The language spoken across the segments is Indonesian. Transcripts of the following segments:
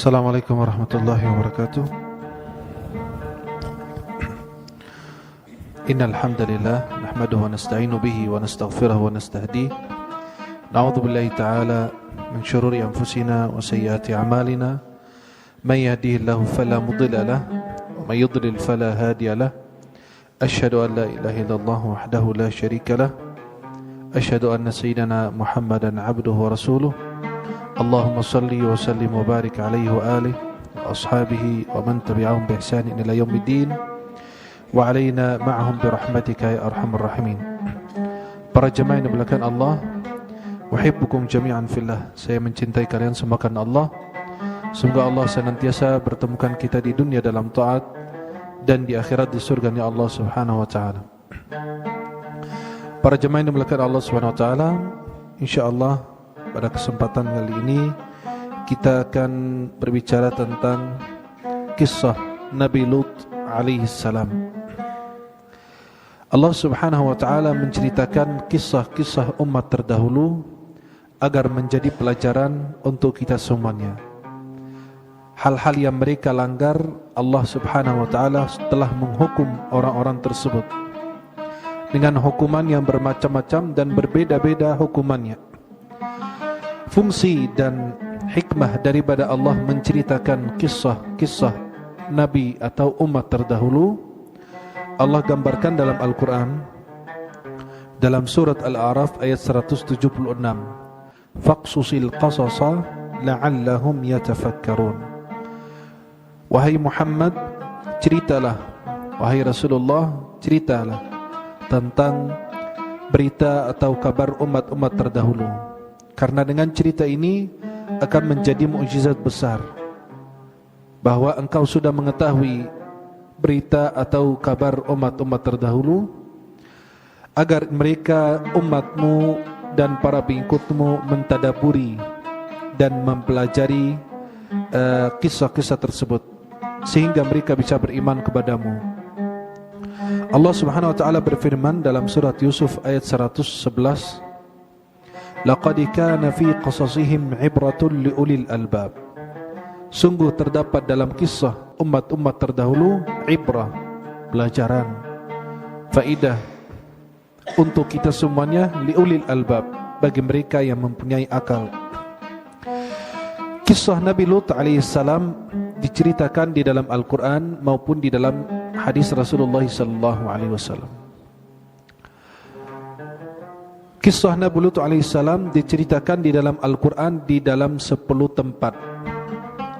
Assalamualaikum warahmatullahi wabarakatuh. Innal hamdalillah nahmaduhu wa nasta'inu bihi wa nastaghfiruhu wa nastahdihi. Na'udzu billahi ta'ala min shururi anfusina wa sayyiati a'malina. Man yahdihillahu fala mudilla lahu wa man yudlil fala hadiya lahu. Asyhadu an la ilaha illallah wahdahu la syarika lahu. Asyhadu anna sayyidana Muhammadan 'abduhu wa rasuluhu. Allahumma salli wa sallim wa barik alaihi wa alihi wa ashabihi wa man tabi'ahum bi ihsanin ila yaumiddin wa alaina ma'ahum bi rahmatika ya arhamar rahimin. Para jemaah yang dimuliakan Allah, uhibbukum jami'an fillah. Saya mencintai kalian semua karena Allah. Semoga Allah senantiasa bertemukan kita di dunia dalam taat dan di akhirat di surganya Allah Subhanahu wa taala. Para jemaah yang dimuliakan Allah Subhanahu wa taala, insyaallah pada kesempatan kali ini kita akan berbicara tentang kisah Nabi Lut alaihi salam. Allah Subhanahu wa taala menceritakan kisah-kisah umat terdahulu agar menjadi pelajaran untuk kita semuanya. Hal-hal yang mereka langgar, Allah Subhanahu wa taala telah menghukum orang-orang tersebut dengan hukuman yang bermacam-macam dan berbeda-beda hukumannya. Fungsi dan hikmah daripada Allah menceritakan kisah-kisah Nabi atau umat terdahulu, Allah gambarkan dalam Al-Quran dalam surat Al-A'raf ayat 176. Faqsusil qasasa la'allahum yatafakkarun. Wahai Muhammad, ceritalah, wahai Rasulullah, ceritalah tentang berita atau kabar umat-umat terdahulu. Karena dengan cerita ini akan menjadi mukjizat besar bahwa engkau sudah mengetahui berita atau kabar umat-umat terdahulu, agar mereka, umatmu dan para pengikutmu mentadaburi dan mempelajari kisah-kisah tersebut sehingga mereka bisa beriman kepadamu. Allah Subhanahu wa taala berfirman dalam surat Yusuf ayat 111, Laqad kana fi qasasihim ibratun liulil albab. Sungguh terdapat dalam kisah umat-umat terdahulu ibrah, pelajaran, faidah untuk kita semuanya, liulil albab, bagi mereka yang mempunyai akal. Kisah Nabi Lut alaihissalam diceritakan di dalam Al-Quran maupun di dalam hadis Rasulullah sallallahu alaihi wasallam. Kisah Nabi Lut alaihissalam diceritakan di dalam Al-Quran di dalam 10 tempat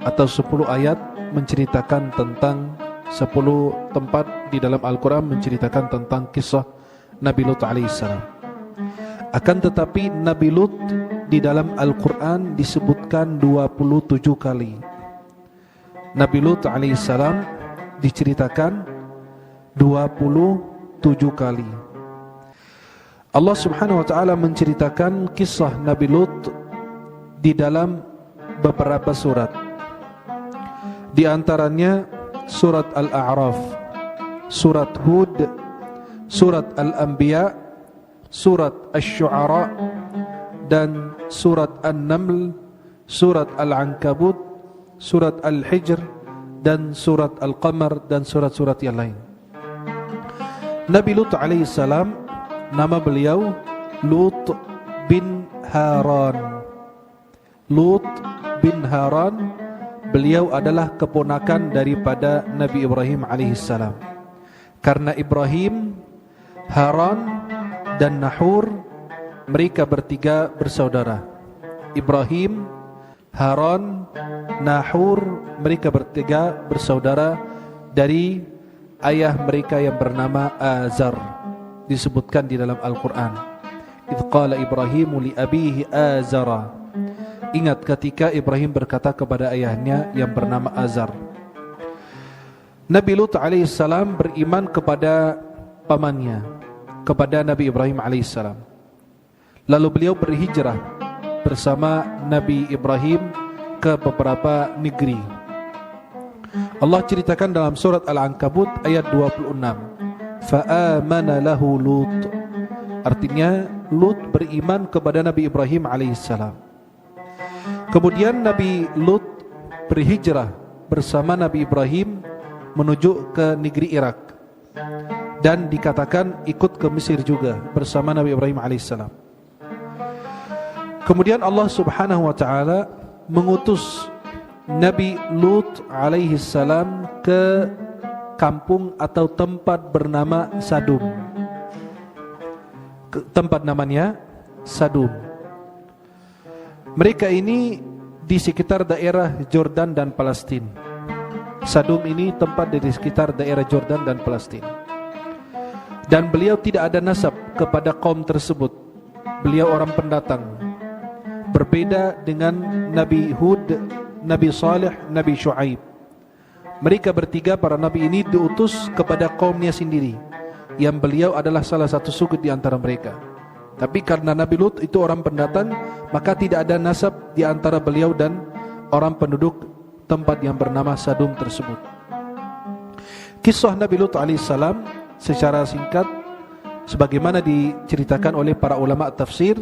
atau 10 ayat menceritakan tentang 10 tempat di dalam Al-Quran menceritakan tentang kisah Nabi Lut alaihissalam. Akan tetapi Nabi Lut di dalam Al-Quran disebutkan 27 kali. Nabi Lut alaihissalam diceritakan 27 kali. Allah Subhanahu wa taala menceritakan kisah Nabi Lut di dalam beberapa surat. Di antaranya surat Al-A'raf, surat Hud, surat Al-Anbiya, surat Asy-Syu'ara, dan surat An-Naml, surat Al-Ankabut, surat Al-Hijr, dan surat Al-Qamar, dan surat-surat yang lain. Nabi Lut alaihissalam, nama beliau Lut bin Haran. Lut bin Haran, beliau adalah keponakan daripada Nabi Ibrahim alaihissalam. Karena Ibrahim, Haran, dan Nahur, mereka bertiga bersaudara. Ibrahim, Haran, Nahur, mereka bertiga bersaudara dari ayah mereka yang bernama Azar. Disebutkan di dalam Al-Quran, idh qala Ibrahimu li abihi Azara. Ingat ketika Ibrahim berkata kepada ayahnya yang bernama Azar. Nabi Lut alaihissalam beriman kepada pamannya, kepada Nabi Ibrahim alaihissalam. Lalu beliau berhijrah bersama Nabi Ibrahim ke beberapa negeri. Allah ceritakan dalam surat Al-Ankabut ayat 26, Fa'amana lahu Lut. Artinya Lut beriman kepada Nabi Ibrahim alaihissalam. Kemudian Nabi Lut berhijrah bersama Nabi Ibrahim menuju ke negeri Irak, dan dikatakan ikut ke Mesir juga bersama Nabi Ibrahim alaihissalam. Kemudian Allah Subhanahu wa taala mengutus Nabi Lut alaihissalam ke kampung atau tempat bernama Sadum. Tempat namanya Sadum. Mereka ini di sekitar daerah Jordan dan Palestina. Sadum ini tempat di sekitar daerah Jordan dan Palestina. Dan beliau tidak ada nasab kepada kaum tersebut. Beliau orang pendatang. Berbeda dengan Nabi Hud, Nabi Saleh, Nabi Shu'aib. Mereka bertiga, para nabi ini diutus kepada kaumnya sendiri, yang beliau adalah salah satu suku di antara mereka. Tapi karena Nabi Lut itu orang pendatang, maka tidak ada nasab di antara beliau dan orang penduduk tempat yang bernama Sadum tersebut. Kisah Nabi Lut alaihissalam secara singkat, sebagaimana diceritakan oleh para ulama tafsir,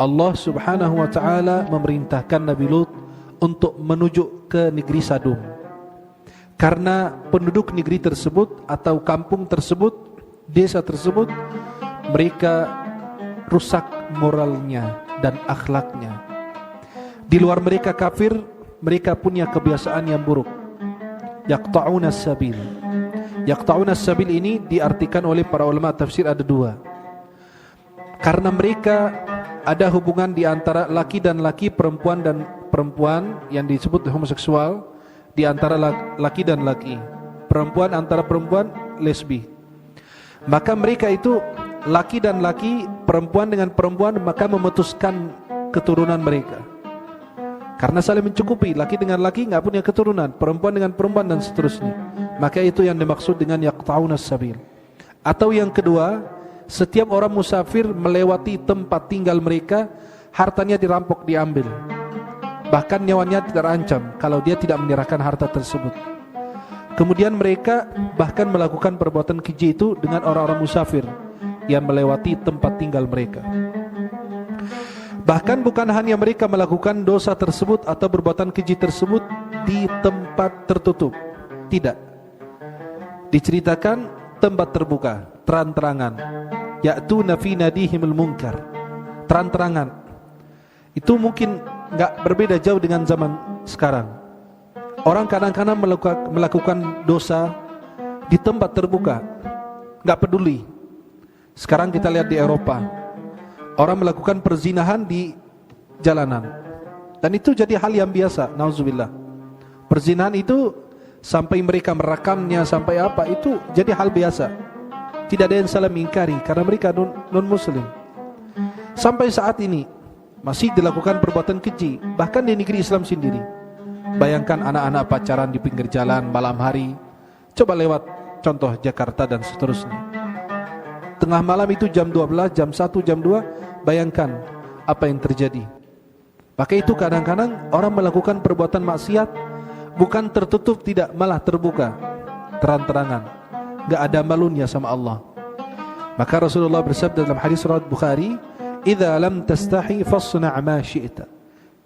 Allah Subhanahu wa taala memerintahkan Nabi Lut untuk menuju ke negeri Sadum. Karena penduduk negeri tersebut atau kampung tersebut, desa tersebut, mereka rusak moralnya dan akhlaknya. Di luar mereka kafir, mereka punya kebiasaan yang buruk. Yaqta'una as-sabil. Yaqta'una as-sabil ini diartikan oleh para ulama tafsir ada dua. Karena mereka ada hubungan di antara laki dan laki, perempuan dan perempuan yang disebut homoseksual, di antara laki dan laki, perempuan antara perempuan, lesbi. Maka mereka itu laki dan laki, perempuan dengan perempuan, maka memutuskan keturunan mereka. Karena saling mencukupi, laki dengan laki enggak punya keturunan, perempuan dengan perempuan dan seterusnya. Maka itu yang dimaksud dengan yaqta'una as-sabil. Atau yang kedua, setiap orang musafir melewati tempat tinggal mereka, hartanya dirampok, diambil. Bahkan nyawanya terancam kalau dia tidak menyerahkan harta tersebut. Kemudian mereka bahkan melakukan perbuatan keji itu dengan orang-orang musafir yang melewati tempat tinggal mereka. Bahkan bukan hanya mereka melakukan dosa tersebut atau perbuatan keji tersebut di tempat tertutup. Tidak. Diceritakan tempat terbuka, terang-terangan. Ya'tuna fi nadihimul munkar. Terang-terangan. Itu mungkin enggak berbeda jauh dengan zaman sekarang. Orang kadang-kadang melakukan dosa di tempat terbuka, enggak peduli. Sekarang kita lihat di Eropa, orang melakukan perzinahan di jalanan, dan itu jadi hal yang biasa. Nauzubillah. Perzinahan itu sampai mereka merakamnya, sampai apa, itu jadi hal biasa. Tidak ada yang salah mengingkari karena mereka non-muslim. Sampai saat ini masih dilakukan perbuatan keji, bahkan di negeri Islam sendiri. Bayangkan anak-anak pacaran di pinggir jalan malam hari. Coba lewat contoh Jakarta dan seterusnya. Tengah malam itu jam 12, jam 1, jam 2, bayangkan apa yang terjadi. Maka itu kadang-kadang orang melakukan perbuatan maksiat bukan tertutup, tidak, malah terbuka, terang-terangan, enggak ada malunya sama Allah. Maka Rasulullah bersabda dalam hadis riwayat Bukhari, "Idza lam tastahi fasna' ma syi'ta."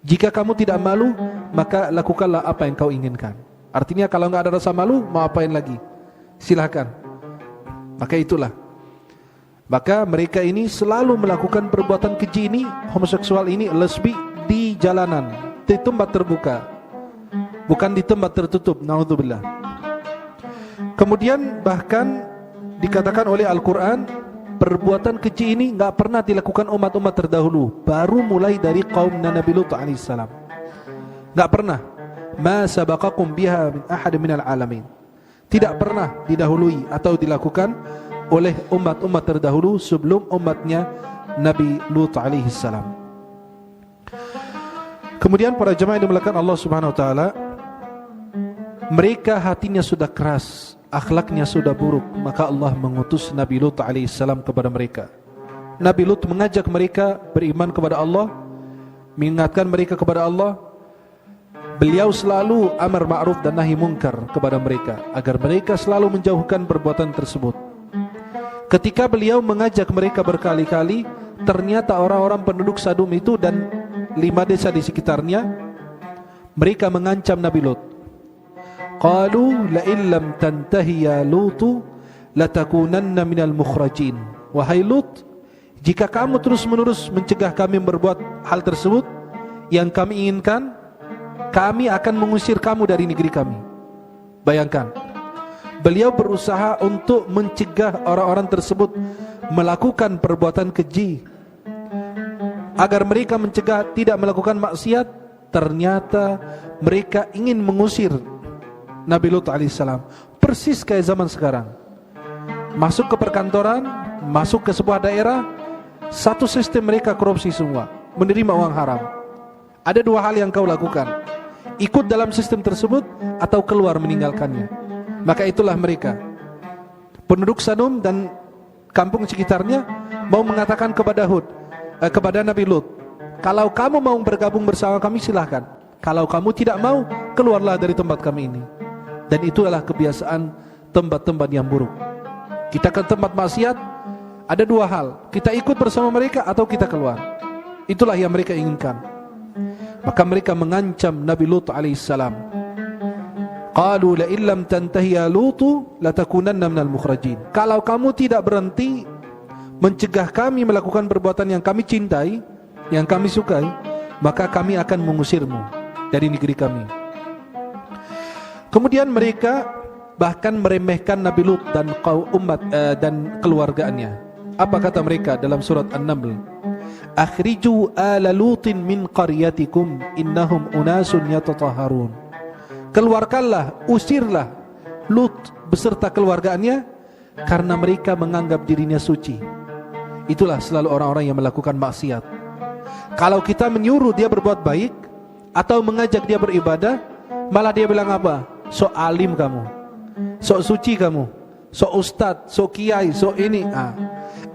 Jika kamu tidak malu, maka lakukanlah apa yang kau inginkan. Artinya kalau enggak ada rasa malu, mau apain lagi? Silakan. Maka itulah. Maka mereka ini selalu melakukan perbuatan keji ini, homoseksual ini, lesbi, di jalanan, di tempat terbuka, bukan di tempat tertutup. Naudzubillah. Kemudian bahkan dikatakan oleh Al-Quran, perbuatan keji ini enggak pernah dilakukan umat-umat terdahulu, baru mulai dari kaum Nabi Lut alaihissalam. Enggak pernah. Ma sabaqakum biha min ahad minal alamin. Tidak pernah didahului atau dilakukan oleh umat-umat terdahulu sebelum umatnya Nabi Lut alaihissalam. Kemudian para jemaah yang dimuliakan Allah Subhanahu wa taala, mereka hatinya sudah keras, akhlaknya sudah buruk, maka Allah mengutus Nabi Lut alaihissalam kepada mereka. Nabi Lut mengajak mereka beriman kepada Allah, mengingatkan mereka kepada Allah. Beliau selalu amar ma'ruf dan nahi munkar kepada mereka, agar mereka selalu menjauhkan perbuatan tersebut. Ketika beliau mengajak mereka berkali-kali, ternyata orang-orang penduduk Sadum itu dan 5 desa di sekitarnya Mereka mengancam Nabi Lut. Qalu la illam tantahi ya Lutu latakunanna minal mukhrajin. Wahai Lut, jika kamu terus-menerus mencegah kami berbuat hal tersebut yang kami inginkan, kami akan mengusir kamu dari negeri kami. Bayangkan, beliau berusaha untuk mencegah orang-orang tersebut melakukan perbuatan keji, agar mereka mencegah tidak melakukan maksiat. Ternyata mereka ingin mengusir Nabi Lut alaihissalam. Persis kayak zaman sekarang, masuk ke perkantoran, masuk ke sebuah daerah, satu sistem mereka korupsi semua, menerima uang haram. Ada dua hal yang kau lakukan: ikut dalam sistem tersebut atau keluar meninggalkannya. Maka itulah mereka, penduduk Sadum dan kampung sekitarnya, mau mengatakan kepada Nabi Lut, kalau kamu mau bergabung bersama kami silahkan, kalau kamu tidak mau, keluarlah dari tempat kami ini. Dan itulah kebiasaan tempat-tempat yang buruk. Kita ke tempat maksiat, ada dua hal: kita ikut bersama mereka atau kita keluar. Itulah yang mereka inginkan. Maka mereka mengancam Nabi Lut alaihissalam. Qalu la illam tantahi ya Lutu latakunanna minal mukhrajin. Kalau kamu tidak berhenti mencegah kami melakukan perbuatan yang kami cintai, yang kami sukai, maka kami akan mengusirmu dari negeri kami. Kemudian mereka bahkan meremehkan Nabi Lut dan kaum umat dan keluarganya. Apa kata mereka dalam surat An-Naml? Akhriju ala Lutin min qaryatikum innahum unasun yatatahharun. Keluarkanlah, usirlah Lut beserta keluarganya, karena mereka menganggap dirinya suci. Itulah selalu orang-orang yang melakukan maksiat. Kalau kita menyuruh dia berbuat baik atau mengajak dia beribadah, malah dia bilang apa? Sok alim kamu, sok suci kamu, sok ustad, sok kiai, sok ini.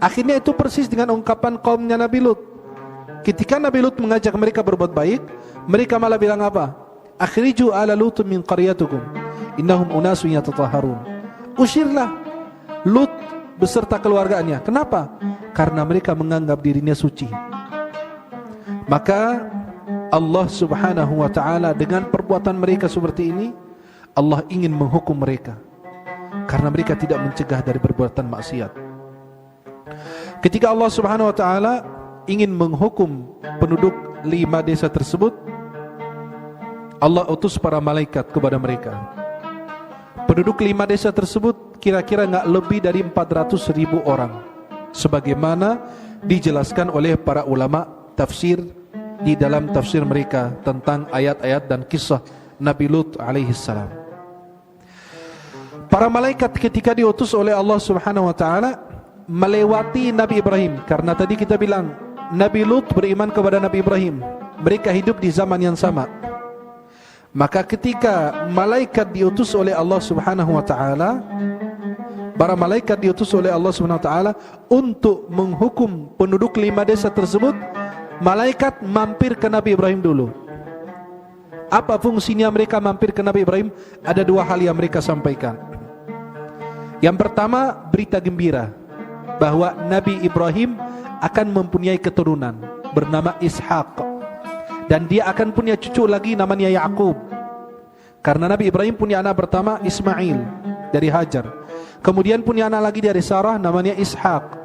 Akhirnya itu persis dengan ungkapan kaumnya Nabi Lut. Ketika Nabi Lut mengajak mereka berbuat baik, mereka malah bilang apa? Akhriju ala Lutum min qaryatikum innahum unasun yatatahharun. Usirlah Lut beserta keluarganya. Kenapa? Karena mereka menganggap dirinya suci. Maka Allah subhanahu wa ta'ala dengan perbuatan mereka seperti ini, Allah ingin menghukum mereka karena mereka tidak mencegah dari perbuatan maksiat. Ketika Allah subhanahu wa ta'ala ingin menghukum penduduk 5 desa tersebut, Allah utus para malaikat kepada mereka. Penduduk 5 desa tersebut kira-kira gak lebih dari 400.000 orang, sebagaimana dijelaskan oleh para ulama tafsir di dalam tafsir mereka tentang ayat-ayat dan kisah Nabi Lut alaihissalam. Para malaikat ketika diutus oleh Allah subhanahu wa ta'ala melewati Nabi Ibrahim, karena tadi kita bilang Nabi Lut beriman kepada Nabi Ibrahim, mereka hidup di zaman yang sama. Maka ketika malaikat diutus oleh Allah subhanahu wa ta'ala, para malaikat diutus oleh Allah subhanahu wa ta'ala untuk menghukum penduduk 5 desa tersebut, malaikat mampir ke Nabi Ibrahim dulu. Apa fungsinya mereka mampir ke Nabi Ibrahim? Ada 2 hal yang mereka sampaikan. Yang pertama, berita gembira bahwa Nabi Ibrahim akan mempunyai keturunan bernama Ishaq, dan dia akan punya cucu lagi namanya Yaqub. Karena Nabi Ibrahim punya anak pertama Ismail dari Hajar, kemudian punya anak lagi dari Sarah namanya Ishaq.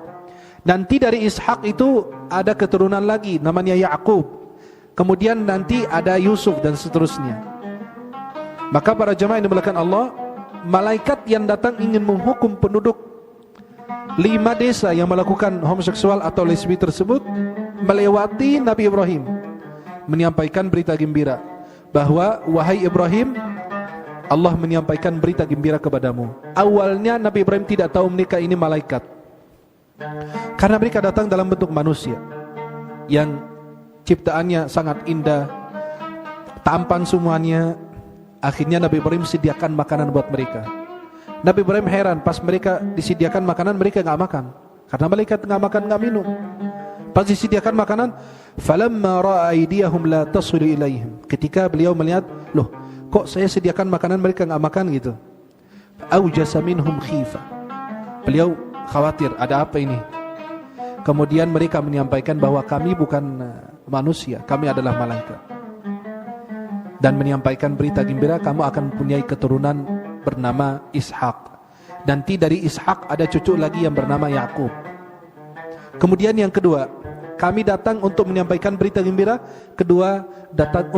Nanti dari Ishaq itu ada keturunan lagi namanya Yaqub. Kemudian nanti ada Yusuf dan seterusnya. Maka para jemaah yang dimuliakan Allah, malaikat yang datang ingin menghukum penduduk 5 desa yang melakukan homoseksual atau lesbi tersebut melewati Nabi Ibrahim, menyampaikan berita gembira bahwa wahai Ibrahim, Allah menyampaikan berita gembira kepadamu. Awalnya Nabi Ibrahim tidak tahu mereka ini malaikat, karena mereka datang dalam bentuk manusia yang ciptaannya sangat indah, tampan semuanya. Akhirnya Nabi Ibrahim sediakan makanan buat mereka. Nabi Ibrahim heran pas mereka disediakan makanan, mereka gak makan, karena malaikat gak makan, gak minum. Pas disediakan makanan, falamma ra'a aydiyahum la tasilu ilaihim, ketika beliau melihat, loh kok saya sediakan makanan mereka enggak makan gitu, aujasa minhum khifa, beliau khawatir ada apa ini. Kemudian mereka menyampaikan bahwa kami bukan manusia, kami adalah malaikat. dan menyampaikan berita gembira, kamu akan mempunyai keturunan bernama Ishak. Nanti dari Ishak ada cucu lagi yang bernama Yakub. Kemudian yang kedua, kami datang untuk menyampaikan berita gembira. Kedua, datang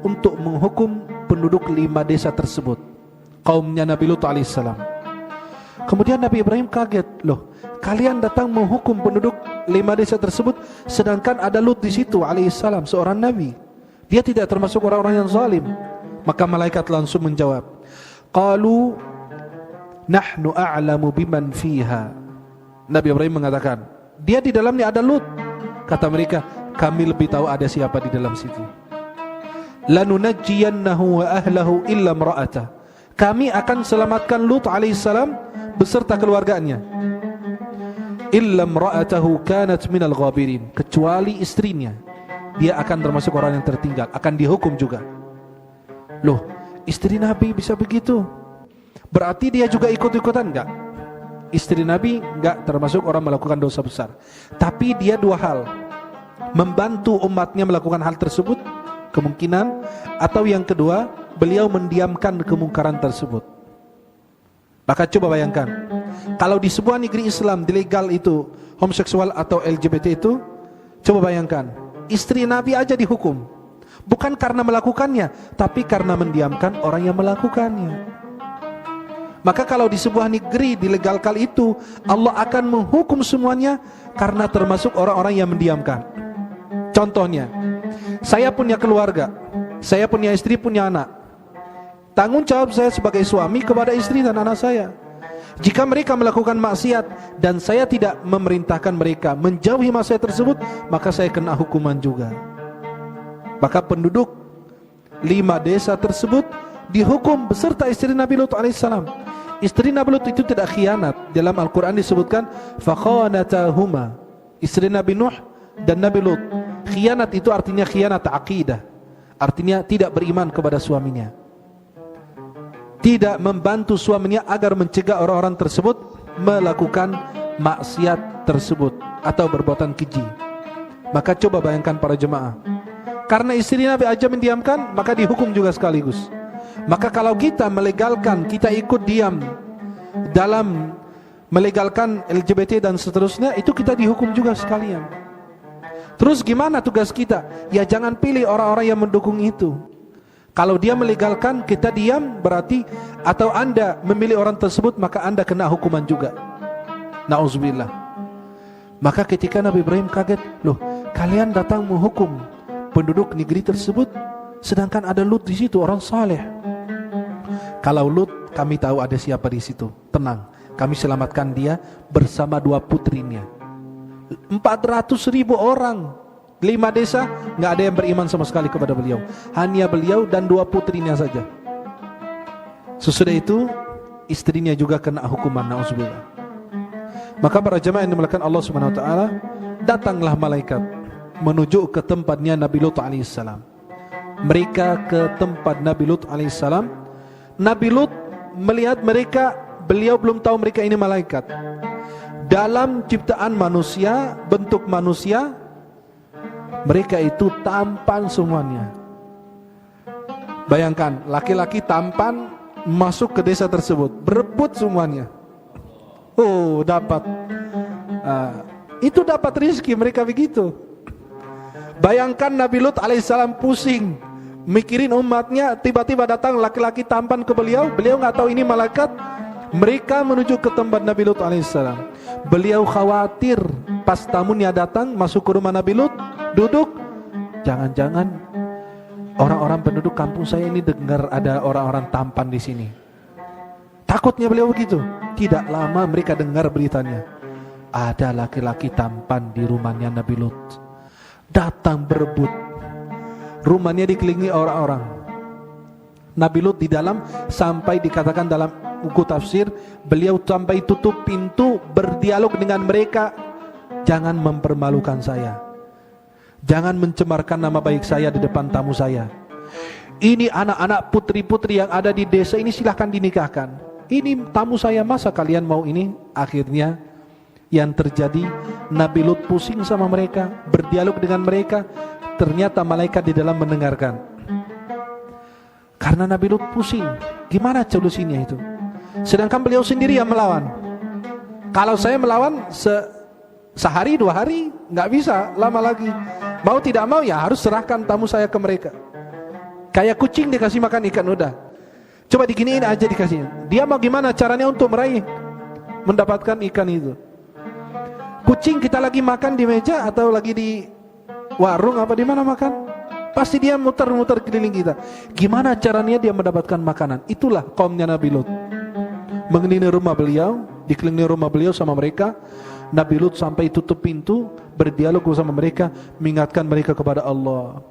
untuk menghukum penduduk 5 desa tersebut, kaumnya Nabi Lut alaihissalam. Kemudian Nabi Ibrahim kaget, loh, kalian datang menghukum penduduk 5 desa tersebut, sedangkan ada Lut di situ alaihissalam, seorang nabi. Dia tidak termasuk orang-orang yang zalim. Maka malaikat langsung menjawab, qalu nahnu a'lamu biman fiha. Nabi Ibrahim mengatakan, dia di dalamnya ada Lut. Kata mereka, kami lebih tahu ada siapa di dalam situ. Lanunajjiyannahu wa ahlahu illa imra'atah. Kami akan selamatkan Lut alaihissalam beserta keluarganya. Illa imra'atahu kanat minal ghabirin. Kecuali istrinya, dia akan termasuk orang yang tertinggal, akan dihukum juga. Loh, istri Nabi bisa begitu? Berarti dia juga ikut-ikutan? Enggak. Istri Nabi enggak termasuk orang melakukan dosa besar. Tapi dia dua hal, membantu umatnya melakukan hal tersebut, kemungkinan. Atau yang kedua, beliau mendiamkan kemungkaran tersebut. Maka coba bayangkan, kalau di sebuah negeri Islam ilegal itu homoseksual atau LGBT itu, coba bayangkan, istri Nabi aja dihukum. Bukan karena melakukannya, tapi karena mendiamkan orang yang melakukannya. Maka kalau di sebuah negeri dilegalkan itu, Allah akan menghukum semuanya karena termasuk orang-orang yang mendiamkan. Contohnya, saya punya keluarga, saya punya istri, punya anak. Tanggung jawab saya sebagai suami kepada istri dan anak saya. Jika mereka melakukan maksiat dan saya tidak memerintahkan mereka menjauhi maksiat tersebut, maka saya kena hukuman juga. Maka penduduk 5 desa tersebut dihukum beserta istri Nabi Lut alaihissalam. Istri Nabi Lut itu tidak khianat. Dalam Al-Quran disebutkan fakhanatahuma, istri Nabi Nuh dan Nabi Lut. Khianat itu artinya khianat aqidah, artinya tidak beriman kepada suaminya, tidak membantu suaminya agar mencegah orang-orang tersebut melakukan maksiat tersebut atau berbuatan keji. Maka coba bayangkan para jemaah, karena istri Nabi aja mendiamkan, maka dihukum juga sekaligus. Maka kalau kita melegalkan, kita ikut diam dalam melegalkan LGBT dan seterusnya, itu kita dihukum juga sekalian. Terus gimana tugas kita? Ya jangan pilih orang-orang yang mendukung itu. Kalau dia melegalkan, kita diam, berarti atau Anda memilih orang tersebut, maka Anda kena hukuman juga. Na'udzubillah. Maka ketika Nabi Ibrahim kaget, loh, kalian datang menghukum penduduk negeri tersebut, sedangkan ada Lut di situ, orang saleh. Kalau Lut, kami tahu ada siapa di situ. Tenang, kami selamatkan dia bersama 2 putrinya. 400.000 orang, 5 desa, nggak ada yang beriman sama sekali kepada beliau. Hanya beliau dan 2 putrinya saja. Sesudah itu, istrinya juga kena hukuman, na'udzubillah. Maka para jemaah yang dimuliakan Allah Subhanahu wa taala, datanglah malaikat menuju ke tempatnya Nabi Lut alaihissalam. Mereka ke tempat Nabi Lut alaihissalam. Nabi Lut melihat mereka, beliau belum tahu mereka ini malaikat. Dalam ciptaan manusia, bentuk manusia, mereka itu tampan semuanya. Bayangkan, laki-laki tampan masuk ke desa tersebut, berebut semuanya. Oh, dapat. Itu dapat rezeki mereka begitu. Bayangkan Nabi Lut alaihissalam pusing mikirin umatnya, tiba-tiba datang laki-laki tampan ke beliau. Beliau nggak tahu ini malaikat. Mereka menuju ke tempat Nabi Lut alaihissalam. Beliau khawatir pas tamunya datang masuk ke rumah Nabi Lut, duduk, jangan-jangan orang-orang penduduk kampung saya ini dengar ada orang-orang tampan di sini. Takutnya beliau begitu. Tidak lama mereka dengar beritanya, ada laki-laki tampan di rumahnya Nabi Lut. Datang berebut. Rumahnya dikelilingi orang-orang. Nabi Lut di dalam, sampai dikatakan dalam buku tafsir, beliau sampai tutup pintu, berdialog dengan mereka. Jangan mempermalukan saya, jangan mencemarkan nama baik saya di depan tamu saya. Ini anak-anak putri-putri yang ada di desa ini silahkan dinikahkan. Ini tamu saya, masa kalian mau ini? Akhirnya yang terjadi, Nabi Lut pusing sama mereka, berdialog dengan mereka. Ternyata malaikat di dalam mendengarkan. Karena Nabi Lut pusing, gimana solusinya itu? Sedangkan beliau sendiri yang melawan. Kalau saya melawan sehari 2 hari, nggak bisa lama lagi. Mau tidak mau ya harus serahkan tamu saya ke mereka. Kayak kucing dikasih makan ikan udah. Coba diginiin aja dikasihnya. Dia mau gimana caranya untuk mendapatkan ikan itu? Kucing kita lagi makan di meja atau lagi di warung apa di mana makan? Pasti dia muter-muter keliling kita. Gimana caranya dia mendapatkan makanan? Itulah kaumnya Nabi Lut. Mengelilingi rumah beliau, dikelilingi rumah beliau sama mereka. Nabi Lut sampai tutup pintu, berdialog bersama mereka, mengingatkan mereka kepada Allah.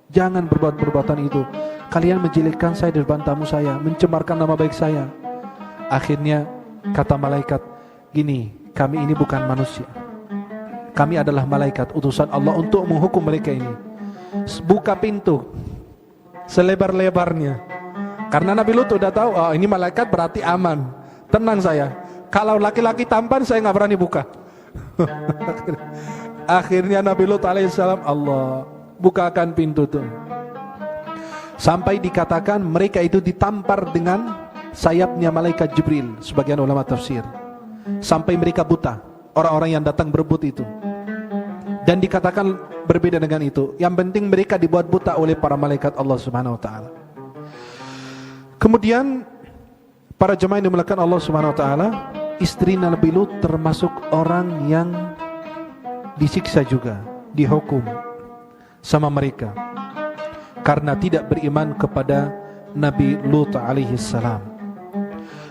Jangan berbuat perbuatan itu. Kalian menjelekkan saya di depan tamu saya, mencemarkan nama baik saya. Akhirnya kata malaikat, gini, kami ini bukan manusia. Kami adalah malaikat utusan Allah untuk menghukum mereka ini. Buka pintu selebar-lebarnya. Karena Nabi Lut udah tahu, oh ini malaikat berarti aman. Tenang saya. Kalau laki-laki tampan saya nggak berani buka. Akhirnya Nabi Lut alaihissalam, Allah bukakan pintu tuh. Sampai dikatakan mereka itu ditampar dengan sayapnya malaikat Jibril, sebagian ulama tafsir. Sampai mereka buta, orang-orang yang datang berebut itu. Dan dikatakan berbeda dengan itu, yang penting mereka dibuat buta oleh para malaikat Allah Subhanahu wa taala. Kemudian para jemaah yang dimuliakan Allah Subhanahu wa taala, istri Nabi Lut termasuk orang yang disiksa juga, dihukum sama mereka karena tidak beriman kepada Nabi Lut alaihi salam.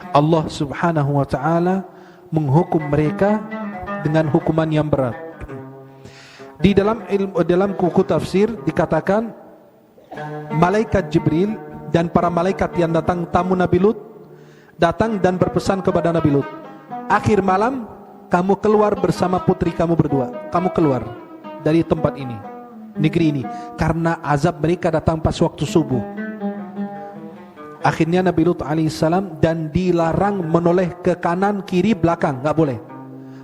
Allah Subhanahu wa taala menghukum mereka dengan hukuman yang berat. Di dalam buku tafsir dikatakan malaikat Jibril dan para malaikat yang datang tamu Nabi Lut datang dan berpesan kepada Nabi Lut, akhir malam kamu keluar bersama putri kamu berdua. Kamu keluar dari tempat ini, negeri ini, karena azab mereka datang pas waktu subuh. Akhirnya Nabi Lut alaihissalam dan dilarang menoleh ke kanan, kiri, belakang, nggak boleh.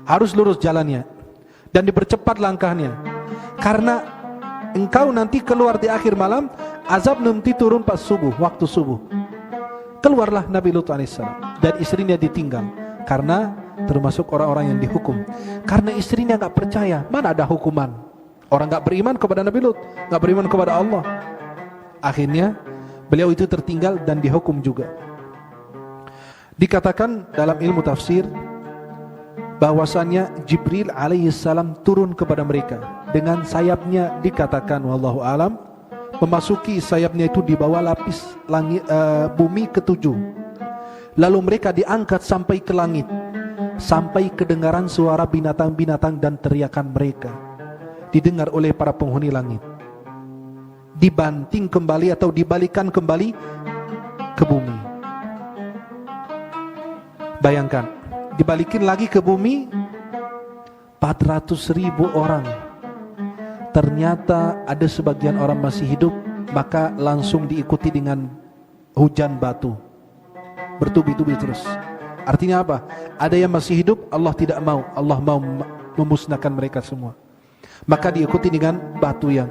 Harus lurus jalannya dan dipercepat langkahnya. Karena engkau nanti keluar di akhir malam, azab nanti turun pas subuh, waktu subuh. Keluarlah Nabi Lut alaihissalam dan istrinya ditinggal karena termasuk orang-orang yang dihukum. Karena istrinya nggak percaya, mana ada hukuman. Orang nggak beriman kepada Nabi Lut, nggak beriman kepada Allah. Akhirnya beliau itu tertinggal dan dihukum juga. Dikatakan dalam ilmu tafsir bahwasannya Jibril alaihissalam turun kepada mereka dengan sayapnya, dikatakan wallahu alam, memasuki sayapnya itu di bawah lapis langit, bumi ketujuh. Lalu mereka diangkat sampai ke langit, sampai kedengaran suara binatang-binatang dan teriakan mereka didengar oleh para penghuni langit. Dibanting kembali atau dibalikan kembali ke bumi. Bayangkan, dibalikin lagi ke bumi, 400.000 orang. Ternyata ada sebagian orang masih hidup, maka langsung diikuti dengan hujan batu, bertubi-tubi terus. Artinya apa? Ada yang masih hidup, Allah tidak mau, Allah mau memusnahkan mereka semua. Maka diikuti dengan batu, yang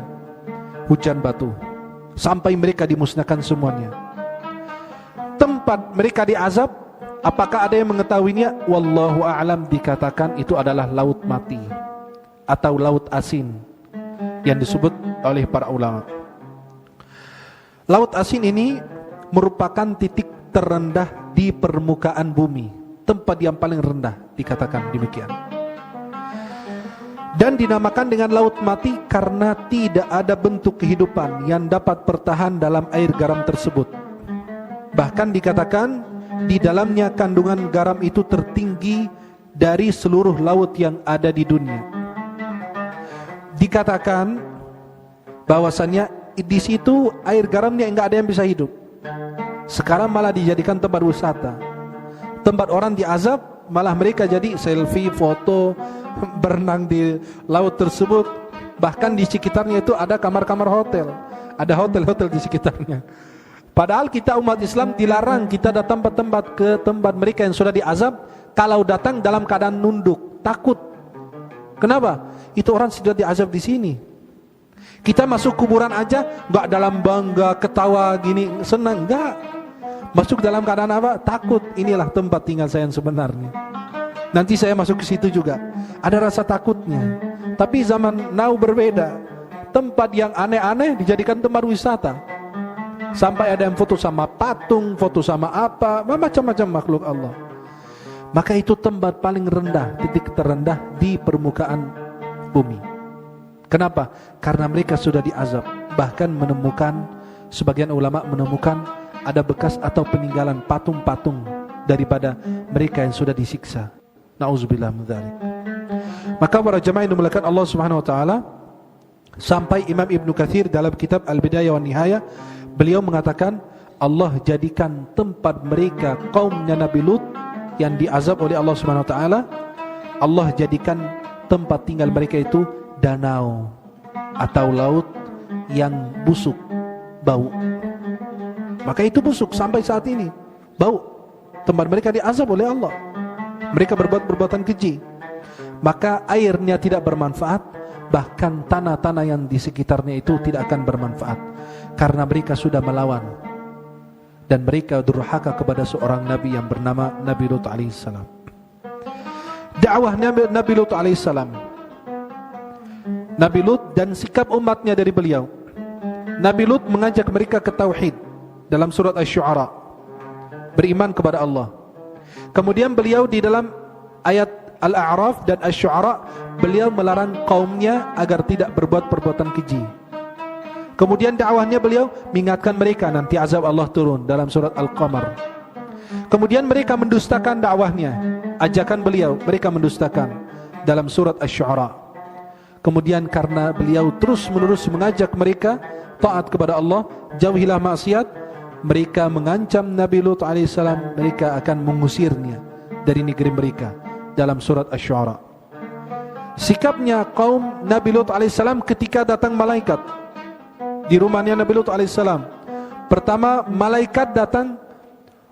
hujan batu, sampai mereka dimusnahkan semuanya. Tempat mereka diazab, apakah ada yang mengetahuinya? Wallahu a'lam, dikatakan itu adalah laut mati atau laut asin yang disebut oleh para ulama. Laut asin ini merupakan titik terendah di permukaan bumi, tempat yang paling rendah, dikatakan demikian. Dan dinamakan dengan laut mati karena tidak ada bentuk kehidupan yang dapat bertahan dalam air garam tersebut. Bahkan dikatakan di dalamnya kandungan garam itu tertinggi dari seluruh laut yang ada di dunia. Dikatakan bahwasannya di situ air garamnya enggak ada yang bisa hidup. Sekarang malah dijadikan tempat wisata, tempat orang diazab, malah mereka jadi selfie, foto, berenang di laut tersebut. Bahkan di sekitarnya itu ada kamar-kamar hotel, ada hotel-hotel di sekitarnya. Padahal kita umat Islam dilarang kita datang ke tempat mereka yang sudah diazab. Kalau datang dalam keadaan nunduk, takut. Kenapa? Itu orang sudah diazab di sini. Kita masuk kuburan aja nggak dalam bangga, ketawa gini, senang, enggak. Masuk dalam keadaan apa? Takut. Inilah tempat tinggal saya yang sebenarnya. Nanti saya masuk ke situ juga. Ada rasa takutnya. Tapi zaman now berbeda. Tempat yang aneh-aneh dijadikan tempat wisata. Sampai ada yang foto sama patung, foto sama apa, macam-macam makhluk Allah. Maka itu tempat paling rendah, titik terendah di permukaan bumi. Kenapa? Karena mereka sudah diazab. Bahkan menemukan, sebagian ulama menemukan ada bekas atau peninggalan patung-patung daripada mereka yang sudah disiksa. Na'udzubillah min dzalik. Maka para jemaah yang dimuliakan Allah Subhanahu wa taala, sampai Imam Ibnu Katsir dalam kitab Al-Bidayah wan Nihayah, beliau mengatakan Allah jadikan tempat mereka kaumnya Nabi Lut yang diazab oleh Allah Subhanahu wa taala, Allah jadikan tempat tinggal mereka itu danau atau laut yang busuk, bau. Maka itu busuk sampai saat ini, bau. Tempat mereka diazab oleh Allah. Mereka berbuat perbuatan keji. Maka airnya tidak bermanfaat, bahkan tanah-tanah yang di sekitarnya itu tidak akan bermanfaat, karena mereka sudah melawan. Dan mereka durhaka kepada seorang nabi yang bernama Nabi Lut alaihissalam. Dakwah Nabi Lut alaihissalam, Nabi Lut dan sikap umatnya dari beliau. Nabi Lut mengajak mereka ke tauhid dalam surat Asy-Syu'ara, beriman kepada Allah. Kemudian beliau di dalam ayat Al-A'raf dan Asy-Syu'ara, beliau melarang kaumnya agar tidak berbuat perbuatan keji. Kemudian dakwahnya beliau mengingatkan mereka nanti azab Allah turun dalam surat Al-Qamar. Kemudian mereka mendustakan dakwahnya, ajakan beliau, mereka mendustakan dalam surat Asy-Syu'ara. Kemudian karena beliau terus-menerus mengajak mereka taat kepada Allah, jauhilah maksiat, mereka mengancam Nabi Lut alaihissalam, mereka akan mengusirnya dari negeri mereka dalam surat Asy-Syu'ara. Sikapnya kaum Nabi Lut alaihissalam ketika datang malaikat di rumahnya Nabi Lut alaihissalam. Pertama, malaikat datang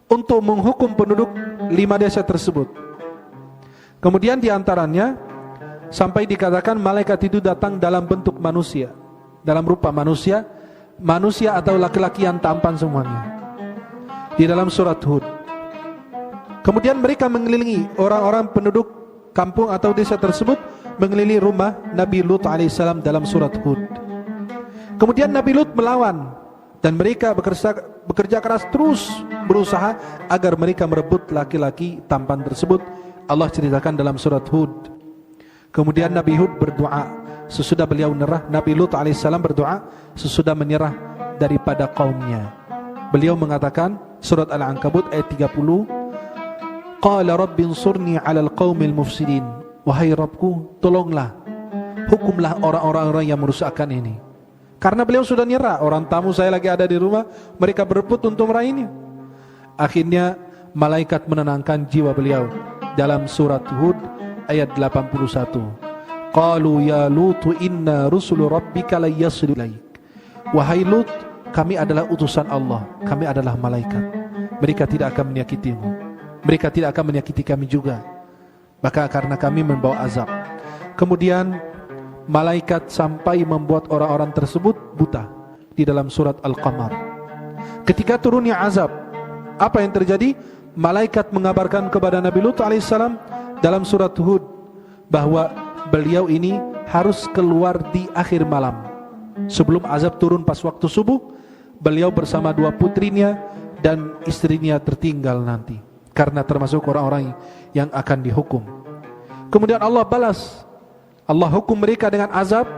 untuk menghukum penduduk 5 desa tersebut. Kemudian diantaranya sampai dikatakan malaikat itu datang dalam bentuk manusia, dalam rupa manusia, manusia atau laki-laki yang tampan semuanya, di dalam surat Hud. Kemudian mereka mengelilingi orang-orang penduduk kampung atau desa tersebut, mengelilingi rumah Nabi Lut alaihissalam dalam surat Hud. Kemudian Nabi Lut melawan, dan mereka bekerja keras terus berusaha agar mereka merebut laki-laki tampan tersebut. Allah ceritakan dalam surat Hud. Kemudian Nabi Hud berdoa sesudah beliau menyerah. Nabi Lut alaihissalam berdoa sesudah menyerah daripada kaumnya. Beliau mengatakan surat Al-Ankabut ayat 30, Qala Rabbi ansurni 'alal qaumil mufsidin. Wahai Rabbku, tolonglah, hukumlah orang-orang yang merusakkan ini. Karena beliau sudah nyerah, orang tamu saya lagi ada di rumah, mereka berebut untuk meraihnya. Akhirnya malaikat menenangkan jiwa beliau dalam surat Hud ayat 81. Qalu ya Lut inna rusulu rabbika la yasilu ilaik. Wahai Lut, kami adalah utusan Allah, kami adalah malaikat. Mereka tidak akan menyakitimu, mereka tidak akan menyakiti kami juga. Maka karena kami membawa azab. Kemudian malaikat sampai membuat orang-orang tersebut buta di dalam surat Al-Qamar. Ketika turunnya azab, apa yang terjadi? Malaikat mengabarkan kepada Nabi Lut alaihissalam dalam surat Hud bahwa beliau ini harus keluar di akhir malam. Sebelum azab turun pas waktu subuh, beliau bersama 2 putrinya dan istrinya tertinggal nanti, karena termasuk orang-orang yang akan dihukum. Kemudian Allah balas, Allah hukum mereka dengan azab.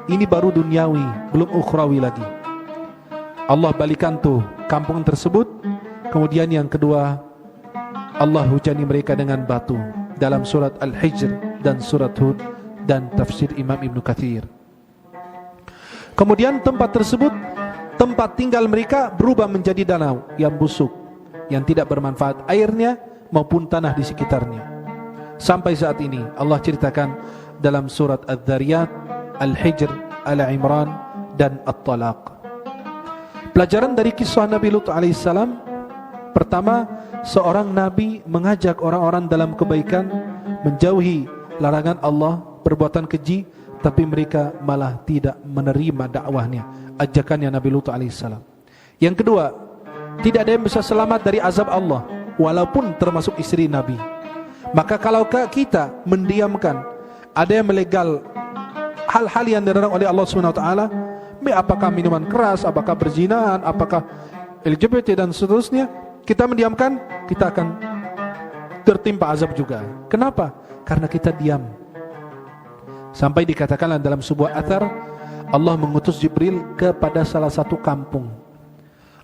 Ini baru duniawi, belum ukhrawi lagi. Allah balikan tuh kampung tersebut. Kemudian yang kedua, Allah hujani mereka dengan batu dalam surat Al-Hijr dan surat Hud dan tafsir Imam Ibnu Katsir. Kemudian tempat tersebut, tempat tinggal mereka berubah menjadi danau yang busuk, yang tidak bermanfaat airnya maupun tanah di sekitarnya. Sampai saat ini Allah ceritakan dalam surat Adz-Dzariyat, Al-Hijr, Al-Imran dan At-Talaq. Pelajaran dari kisah Nabi Lut alaihissalam, pertama, seorang nabi mengajak orang-orang dalam kebaikan, menjauhi larangan Allah, perbuatan keji, tapi mereka malah tidak menerima dakwahnya, ajakannya Nabi Lut alaihissalam. Yang kedua, tidak ada yang bisa selamat dari azab Allah, walaupun termasuk istri Nabi. Maka kalau kita mendiamkan ada yang melegal hal-hal yang dilarang oleh Allah SWT, apakah minuman keras, apakah perzinahan, apakah LGBT dan seterusnya, kita mendiamkan, kita akan tertimpa azab juga. Kenapa? Karena kita diam. Sampai dikatakanlah dalam sebuah athar, Allah mengutus Jibril kepada salah satu kampung.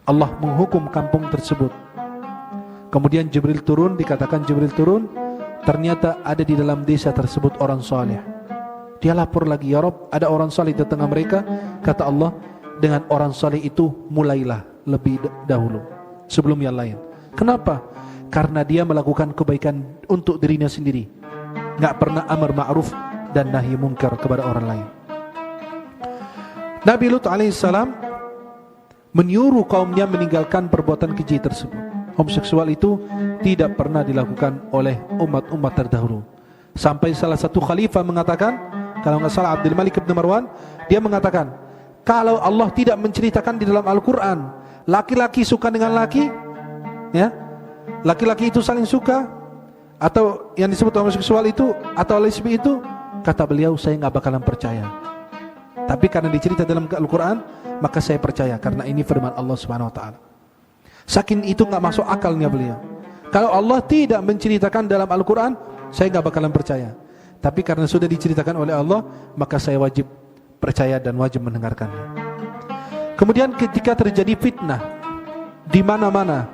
Allah menghukum kampung tersebut. Kemudian Jibril turun, dikatakan Jibril turun, ternyata ada di dalam desa tersebut orang saleh. Dia lapor lagi, ya Rabb, ada orang saleh di tengah mereka. Kata Allah, dengan orang saleh itu mulailah lebih dahulu sebelum yang lain. Kenapa? Karena dia melakukan kebaikan untuk dirinya sendiri, nggak pernah amar ma'ruf dan nahi munkar kepada orang lain. Nabi Lut alaihissalam menyuruh kaumnya meninggalkan perbuatan keji tersebut. Homoseksual itu tidak pernah dilakukan oleh umat-umat terdahulu. Sampai salah satu khalifah mengatakan, kalau nggak salah Abdul Malik bin Marwan, dia mengatakan, kalau Allah tidak menceritakan di dalam Al-Quran laki-laki suka dengan laki, ya, laki-laki itu saling suka, atau yang disebut homoseksual itu atau lesbi itu, kata beliau, saya nggak bakalan percaya. Tapi karena dicerita dalam Al-Quran, maka saya percaya, karena ini firman Allah Subhanahu Wa Taala. Saking itu nggak masuk akalnya beliau. Kalau Allah tidak menceritakan dalam Al-Quran, saya nggak bakalan percaya. Tapi karena sudah diceritakan oleh Allah, maka saya wajib percaya dan wajib mendengarkannya. Kemudian ketika terjadi fitnah di mana-mana,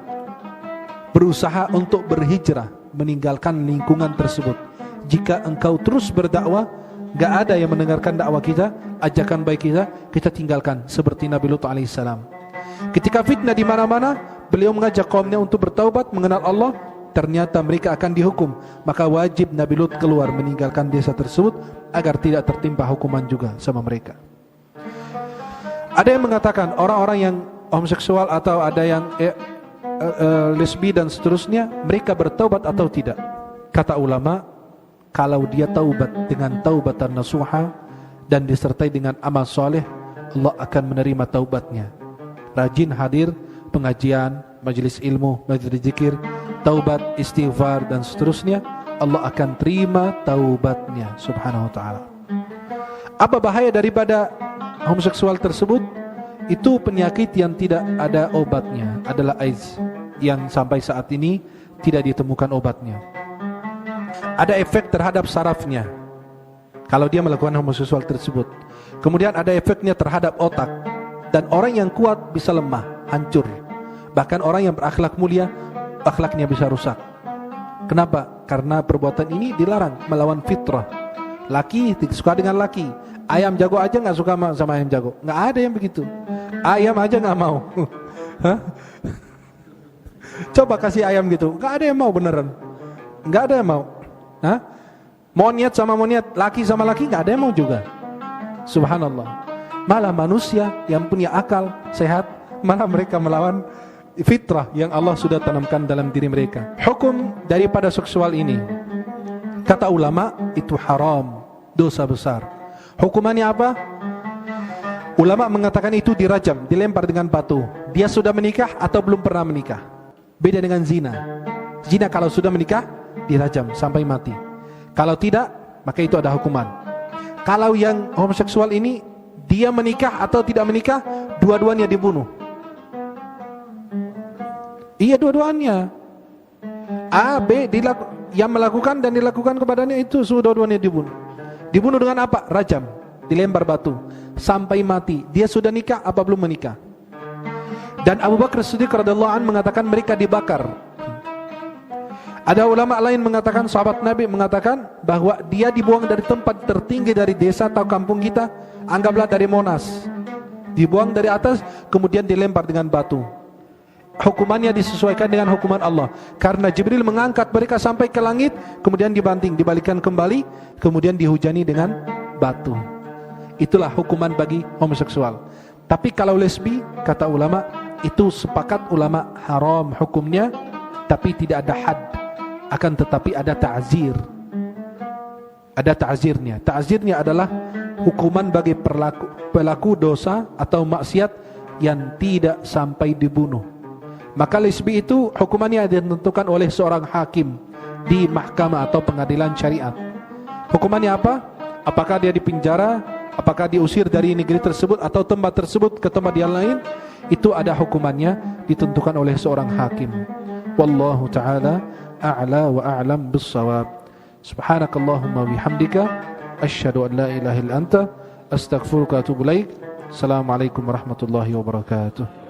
berusaha untuk berhijrah, meninggalkan lingkungan tersebut. Jika engkau terus berdakwah, gak ada yang mendengarkan dakwah kita, ajakan baik kita tinggalkan, seperti Nabi Lut alaihissalam. Ketika fitnah di mana-mana, beliau mengajak kaumnya untuk bertaubat, mengenal Allah. Ternyata mereka akan dihukum, maka wajib Nabi Lut keluar meninggalkan desa tersebut agar tidak tertimpa hukuman juga sama mereka. Ada yang mengatakan orang-orang yang homoseksual atau ada yang lesbi dan seterusnya, mereka bertaubat atau tidak? Kata ulama, kalau dia taubat dengan taubatan nasuha dan disertai dengan amal soleh, Allah akan menerima taubatnya. Rajin hadir pengajian, majelis ilmu, majelis zikir, taubat, istighfar dan seterusnya, Allah akan terima taubatnya subhanahu wa ta'ala. Apa bahaya daripada homoseksual tersebut? Itu penyakit yang tidak ada obatnya, adalah AIDS, yang sampai saat ini tidak ditemukan obatnya. Ada efek terhadap sarafnya kalau dia melakukan homoseksual tersebut. Kemudian ada efeknya terhadap otak, dan orang yang kuat bisa lemah, hancur. Bahkan orang yang berakhlak mulia, akhlaknya bisa rusak. Kenapa? Karena perbuatan ini dilarang, melawan fitrah. Laki suka dengan laki, ayam jago aja nggak suka sama ayam jago, nggak ada yang begitu. Ayam aja nggak mau. Coba kasih ayam gitu, nggak ada yang mau beneran, nggak ada yang mau. Monyet sama monyet, laki sama laki, nggak ada yang mau juga. Subhanallah. Malah manusia yang punya akal sehat, malah mereka melawan fitrah yang Allah sudah tanamkan dalam diri mereka. Hukum daripada seksual ini, kata ulama, itu haram, dosa besar. Hukumannya apa? Ulama mengatakan itu dirajam, dilempar dengan batu. Dia sudah menikah atau belum pernah menikah. Beda dengan zina. Zina kalau sudah menikah, dirajam sampai mati. Kalau tidak, maka itu ada hukuman. Kalau yang homoseksual ini, dia menikah atau tidak menikah, dua-duanya dibunuh. Iya, dua-duanya. A, B, yang melakukan dan dilakukan kepadanya itu dua-duanya dibunuh. Dibunuh dengan apa? Rajam, dilempar batu sampai mati. Dia sudah nikah apa belum menikah? Dan Abu Bakar Siddiq radhiyallahu anhu mengatakan mereka dibakar. Ada ulama lain mengatakan, sahabat Nabi mengatakan bahwa dia dibuang dari tempat tertinggi dari desa atau kampung kita, anggaplah dari Monas, dibuang dari atas, kemudian dilempar dengan batu. Hukumannya disesuaikan dengan hukuman Allah, karena Jibril mengangkat mereka sampai ke langit, kemudian dibanting, dibalikan kembali, kemudian dihujani dengan batu. Itulah hukuman bagi homoseksual. Tapi kalau lesbi, kata ulama, itu sepakat ulama haram hukumnya, tapi tidak ada had, akan tetapi ada ta'zir. Ada ta'zirnya. Ta'zirnya adalah hukuman bagi pelaku dosa atau maksiat yang tidak sampai dibunuh. Maka lisbi itu hukumannya ditentukan oleh seorang hakim di mahkamah atau pengadilan syariat. Hukumannya apa? Apakah dia dipenjara, apakah diusir dari negeri tersebut atau tempat tersebut ke tempat yang lain? Itu ada hukumannya ditentukan oleh seorang hakim. Wallahu ta'ala a'la wa a'lam bis-shawab. Subhanakallahumma bihamdika asyhadu an la ilaha illa anta astaghfiruka wa atubu ilaik. Assalamualaikum warahmatullahi wabarakatuh.